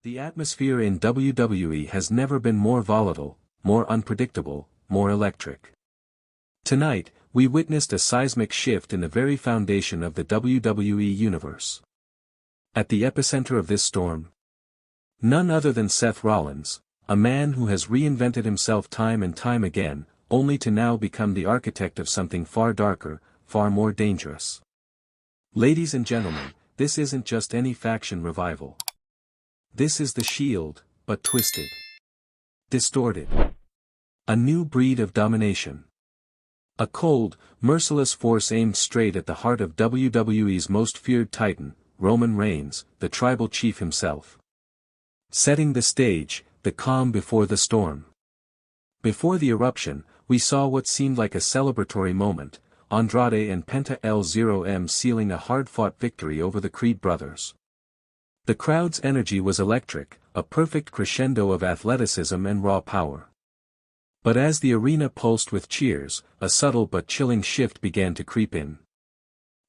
The atmosphere in WWE has never been more volatile, more unpredictable, more electric. Tonight, we witnessed a seismic shift in the very foundation of the WWE Universe. At the epicenter of this storm, none other than Seth Rollins, a man who has reinvented himself time and time again, only to now become the architect of something far darker, far more dangerous. Ladies and gentlemen, this isn't just any faction revival. This is the Shield, but twisted. Distorted. A new breed of domination. A cold, merciless force aimed straight at the heart of WWE's most feared titan, Roman Reigns, the tribal chief himself. Setting the stage, the calm before the storm. Before the eruption, we saw what seemed like a celebratory moment, Andrade and Penta L0M sealing a hard-fought victory over the Creed brothers. The crowd's energy was electric, a perfect crescendo of athleticism and raw power. But as the arena pulsed with cheers, a subtle but chilling shift began to creep in.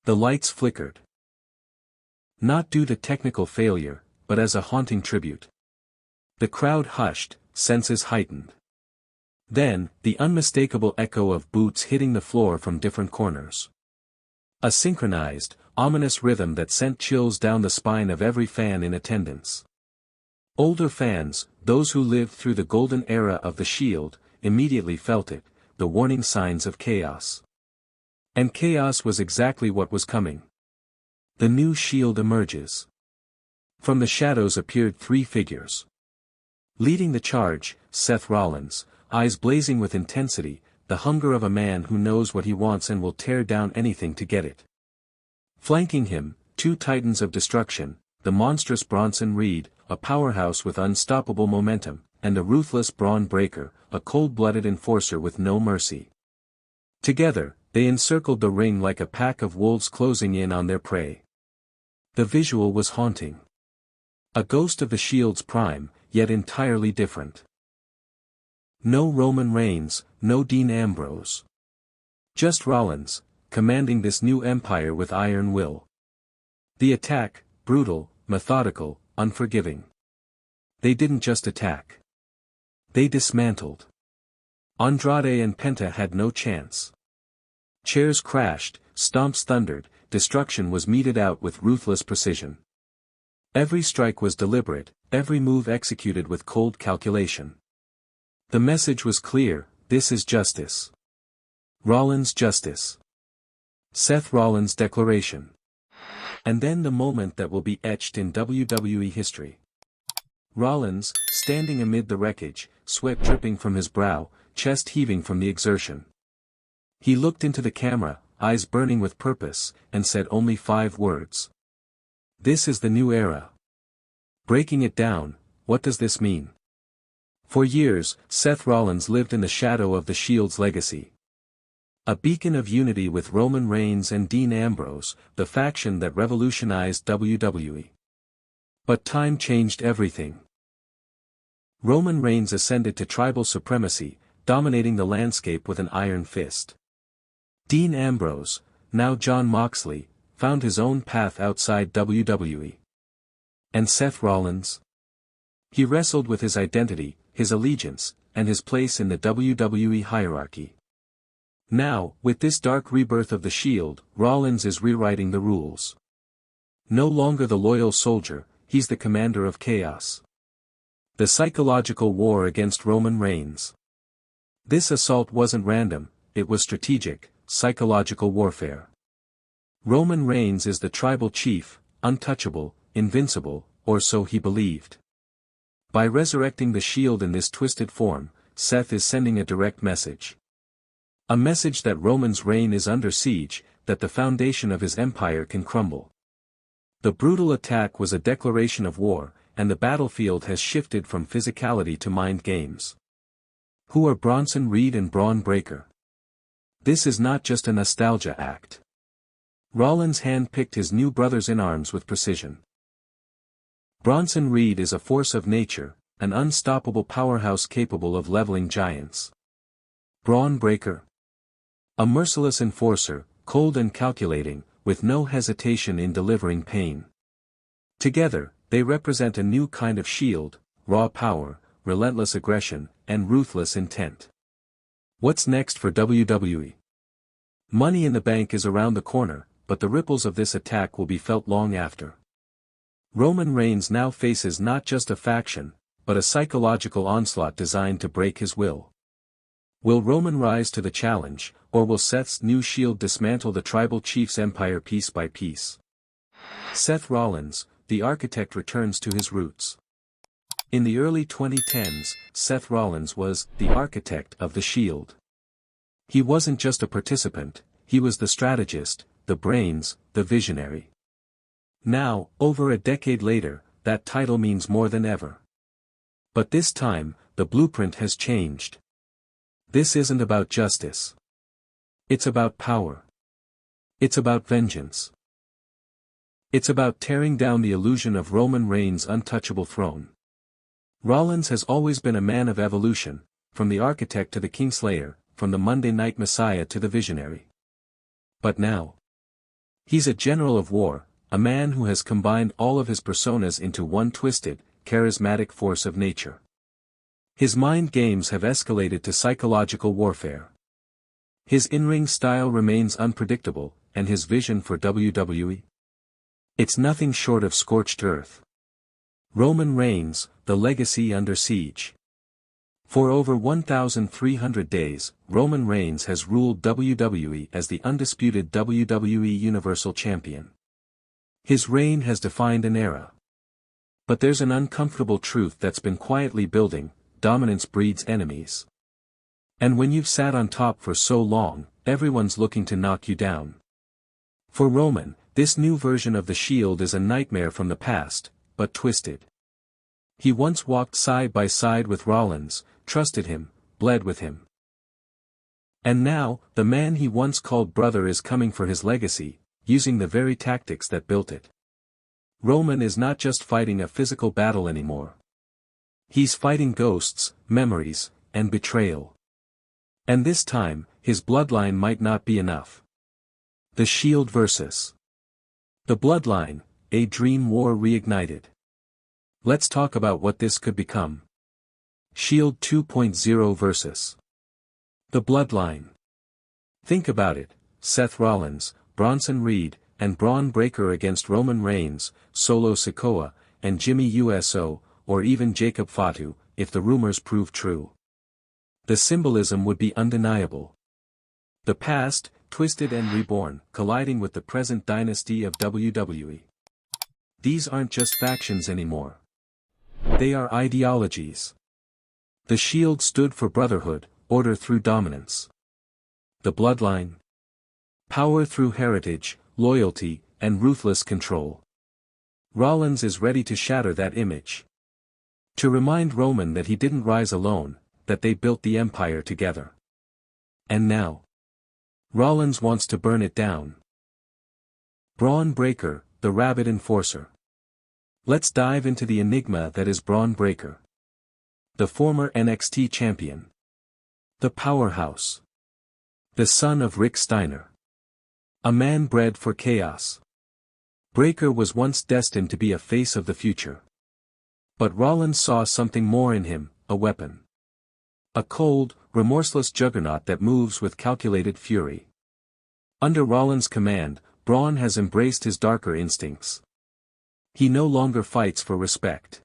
The lights flickered. Not due to technical failure, but as a haunting tribute. The crowd hushed, senses heightened. Then, the unmistakable echo of boots hitting the floor from different corners. A synchronized, ominous rhythm that sent chills down the spine of every fan in attendance. Older fans, those who lived through the golden era of the Shield, immediately felt it, the warning signs of chaos. And chaos was exactly what was coming. The new Shield emerges. From the shadows appeared three figures. Leading the charge, Seth Rollins, eyes blazing with intensity, the hunger of a man who knows what he wants and will tear down anything to get it. Flanking him, two titans of destruction, the monstrous Bronson Reed, a powerhouse with unstoppable momentum, and the ruthless Braun Breaker, a cold-blooded enforcer with no mercy. Together, they encircled the ring like a pack of wolves closing in on their prey. The visual was haunting. A ghost of the Shield's prime, yet entirely different. No Roman Reigns, no Dean Ambrose. Just Rollins, commanding this new empire with iron will. The attack, brutal, methodical, unforgiving. They didn't just attack. They dismantled. Andrade and Penta had no chance. Chairs crashed, stomps thundered, destruction was meted out with ruthless precision. Every strike was deliberate, every move executed with cold calculation. The message was clear, this is justice. Rollins' justice. Seth Rollins' declaration. And then the moment that will be etched in WWE history. Rollins, standing amid the wreckage, sweat dripping from his brow, chest heaving from the exertion. He looked into the camera, eyes burning with purpose, and said only 5 words. This is the new era. Breaking it down, what does this mean? For years, Seth Rollins lived in the shadow of the Shield's legacy. A beacon of unity with Roman Reigns and Dean Ambrose, the faction that revolutionized WWE. But time changed everything. Roman Reigns ascended to tribal supremacy, dominating the landscape with an iron fist. Dean Ambrose, now Jon Moxley, found his own path outside WWE. And Seth Rollins? He wrestled with his identity, his allegiance, and his place in the WWE hierarchy. Now, with this dark rebirth of the Shield, Rollins is rewriting the rules. No longer the loyal soldier, he's the commander of chaos. The psychological war against Roman Reigns. This assault wasn't random, it was strategic, psychological warfare. Roman Reigns is the tribal chief, untouchable, invincible, or so he believed. By resurrecting the Shield in this twisted form, Seth is sending a direct message. A message that Roman's reign is under siege, that the foundation of his empire can crumble. The brutal attack was a declaration of war, and the battlefield has shifted from physicality to mind games. Who are Bronson Reed and Braun Breaker? This is not just a nostalgia act. Rollins handpicked his new brothers-in-arms with precision. Bronson Reed is a force of nature, an unstoppable powerhouse capable of leveling giants. Braun Breaker. A merciless enforcer, cold and calculating, with no hesitation in delivering pain. Together, They represent a new kind of Shield: raw power, relentless aggression, and ruthless intent. What's next for WWE? Money in the Bank is around the corner, but the ripples of this attack will be felt long after. Roman Reigns now faces not just a faction, but a psychological onslaught designed to break his will. Will Roman rise to the challenge, or will Seth's new Shield dismantle the tribal chief's empire piece by piece? Seth Rollins, the architect, returns to his roots. In the early 2010s, Seth Rollins was the architect of the Shield. He wasn't just a participant, he was the strategist, the brains, the visionary. Now, over a decade later, that title means more than ever. But this time, the blueprint has changed. This isn't about justice. It's about power. It's about vengeance. It's about tearing down the illusion of Roman Reigns' untouchable throne. Rollins has always been a man of evolution, from the architect to the Kingslayer, from the Monday Night Messiah to the visionary. But now, he's a general of war, a man who has combined all of his personas into one twisted, charismatic force of nature. His mind games have escalated to psychological warfare. His in-ring style remains unpredictable, and his vision for WWE? It's nothing short of scorched earth. Roman Reigns, the legacy under siege. For over 1,300 days, Roman Reigns has ruled WWE as the undisputed WWE Universal Champion. His reign has defined an era. But there's an uncomfortable truth that's been quietly building: dominance breeds enemies. And when you've sat on top for so long, everyone's looking to knock you down. For Roman, this new version of the Shield is a nightmare from the past, but twisted. He once walked side by side with Rollins, trusted him, bled with him. And now, the man he once called brother is coming for his legacy, using the very tactics that built it. Roman is not just fighting a physical battle anymore. He's fighting ghosts, memories, and betrayal. And this time, his bloodline might not be enough. The Shield versus the Bloodline, a dream war reignited. Let's talk about what this could become. Shield 2.0 versus the Bloodline. Think about it: Seth Rollins, Bronson Reed, and Braun Breaker against Roman Reigns, Solo Sikoa, and Jimmy Uso, or even Jacob Fatu, if the rumors prove true. The symbolism would be undeniable. The past, twisted and reborn, colliding with the present dynasty of WWE. These aren't just factions anymore. They are ideologies. The Shield stood for brotherhood, order through dominance. The Bloodline: power through heritage, loyalty, and ruthless control. Rollins is ready to shatter that image. To remind Roman that he didn't rise alone, that they built the empire together. And now, Rollins wants to burn it down. Braun Breaker, the Rabid Enforcer. Let's dive into the enigma that is Braun Breaker. The former NXT champion. The powerhouse. The son of Rick Steiner. A man bred for chaos. Breaker was once destined to be a face of the future. But Rollins saw something more in him: a weapon. A cold, remorseless juggernaut that moves with calculated fury. Under Rollins' command, Braun has embraced his darker instincts. He no longer fights for respect.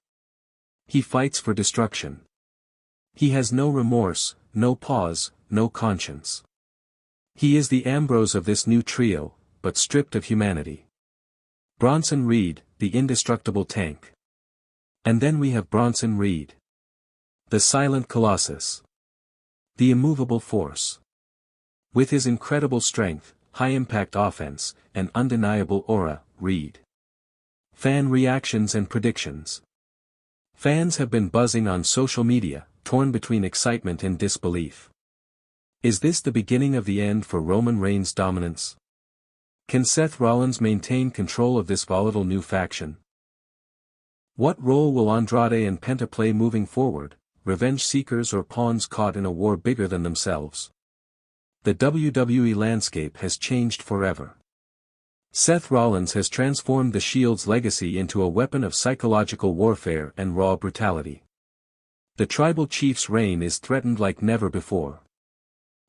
He fights for destruction. He has no remorse, no pause, no conscience. He is the Ambrose of this new trio, but stripped of humanity. Bronson Reed, the indestructible tank. And then we have Bronson Reed. The silent colossus. The immovable force. With his incredible strength, high-impact offense, and undeniable aura, Reed. Fan reactions and predictions. Fans have been buzzing on social media, torn between excitement and disbelief. Is this the beginning of the end for Roman Reigns' dominance? Can Seth Rollins maintain control of this volatile new faction? What role will Andrade and Penta play moving forward, revenge seekers or pawns caught in a war bigger than themselves? The WWE landscape has changed forever. Seth Rollins has transformed the Shield's legacy into a weapon of psychological warfare and raw brutality. The tribal chief's reign is threatened like never before.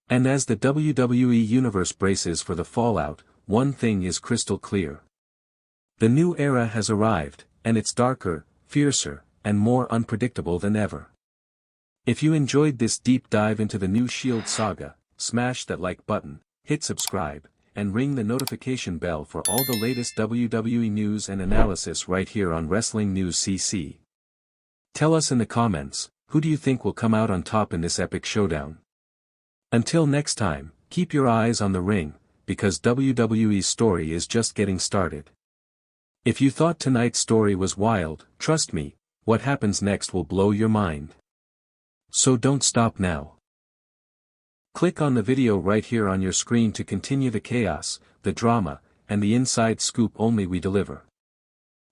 And as the WWE Universe braces for the fallout, one thing is crystal clear. The new era has arrived, and it's darker, fiercer, and more unpredictable than ever. If you enjoyed this deep dive into the new Shield saga, smash that like button, hit subscribe, and ring the notification bell for all the latest WWE news and analysis right here on Wrestling News CC. Tell us in the comments, who do you think will come out on top in this epic showdown? Until next time, keep your eyes on the ring, because WWE's story is just getting started. If you thought tonight's story was wild, trust me, what happens next will blow your mind. So don't stop now. Click on the video right here on your screen to continue the chaos, the drama, and the inside scoop only we deliver.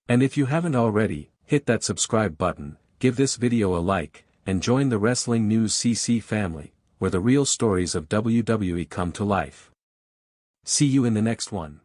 And if you haven't already, hit that subscribe button, give this video a like, and join the Wrestling News CC family, where the real stories of WWE come to life. See you in the next one.